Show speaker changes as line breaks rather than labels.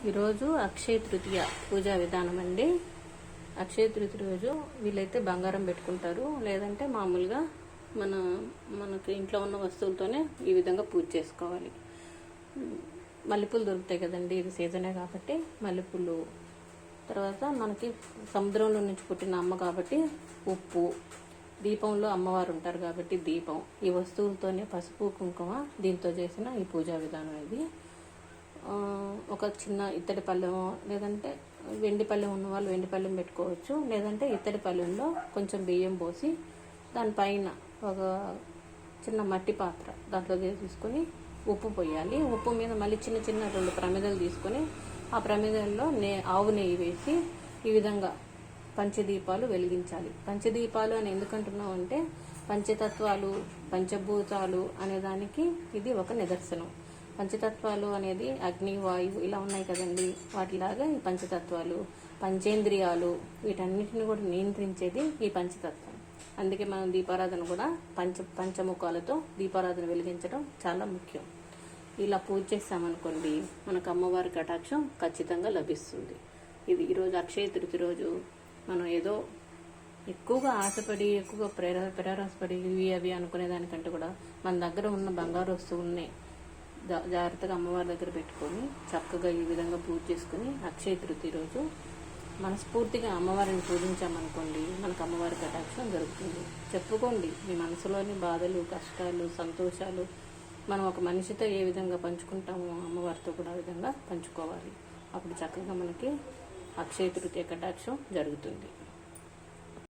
ఈరోజు అక్షయ తృతీయ పూజా విధానం అండి. అక్షయ తృతీయ రోజు వీళ్ళైతే బంగారం పెట్టుకుంటారు, లేదంటే మామూలుగా మనకి ఇంట్లో ఉన్న వస్తువులతోనే ఈ విధంగా పూజ చేసుకోవాలి. మల్లెపూలు దొరుకుతాయి కదండి, ఇది సీజనే కాబట్టి మల్లెపూలు. తర్వాత మనకి సముద్రంలో నుంచి పుట్టిన అమ్మ కాబట్టి ఉప్పు, దీపంలో అమ్మవారు ఉంటారు కాబట్టి దీపం, ఈ వస్తువులతోనే పసుపు కుంకుమ, దీంతో చేసిన ఈ పూజా విధానం ఇది. ఒక చిన్న ఇత్తడి పళ్ళెం, లేదంటే వెండి పళ్ళెం ఉన్న వాళ్ళు వెండి పళ్ళెం పెట్టుకోవచ్చు, లేదంటే ఇత్తడి పళ్ళెంలో కొంచెం బియ్యం పోసి దానిపైన ఒక చిన్న మట్టి పాత్ర దాంట్లో తీసుకొని ఉప్పు పోయాలి. ఉప్పు మీద మళ్ళీ చిన్న చిన్న 2 ప్రమిదలు తీసుకొని ఆ ప్రమిదల్లో ఆవు నెయ్యి వేసి ఈ విధంగా పంచదీపాలు వెలిగించాలి. పంచదీపాలు అని ఎందుకంటున్నాం అంటే పంచతత్వాలు, పంచభూతాలు అనేదానికి ఇది ఒక నిదర్శనం. పంచతత్వాలు అనేది అగ్ని, వాయువు ఇలా ఉన్నాయి కదండి, వాటిలాగా ఈ పంచతత్వాలు, పంచేంద్రియాలు, వీటన్నిటిని కూడా నియంత్రించేది ఈ పంచతత్వం. అందుకే మనం దీపారాధన కూడా పంచముఖాలతో దీపారాధన వెలిగించడం చాలా ముఖ్యం. ఇలా పూజ చేస్తామనుకోండి, మనకు అమ్మవారి కటాక్షం ఖచ్చితంగా లభిస్తుంది. ఇది ఈరోజు అక్షయ తృతీయ రోజు మనం ఏదో ఎక్కువగా ఆశపడి, ఎక్కువగా ప్రేరాసపడి ఇవి అవి అనుకునే దానికంటే కూడా మన దగ్గర ఉన్న బంగారు వస్తువుల్ని జాగ్రత్తగా అమ్మవారి దగ్గర పెట్టుకొని చక్కగా ఈ విధంగా పూజ చేసుకుని అక్షయ తృతీయ రోజు మనస్ఫూర్తిగా అమ్మవారిని పూజించామనుకోండి, మనకు అమ్మవారి కటాక్షం జరుగుతుంది. చెప్పుకోండి మీ మనసులోని బాధలు, కష్టాలు, సంతోషాలు. మనం ఒక మనిషితో ఏ విధంగా పంచుకుంటామో అమ్మవారితో కూడా ఆ విధంగా పంచుకోవాలి. అప్పుడు చక్కగా మనకి అక్షయ తృతీయ కటాక్షం జరుగుతుంది.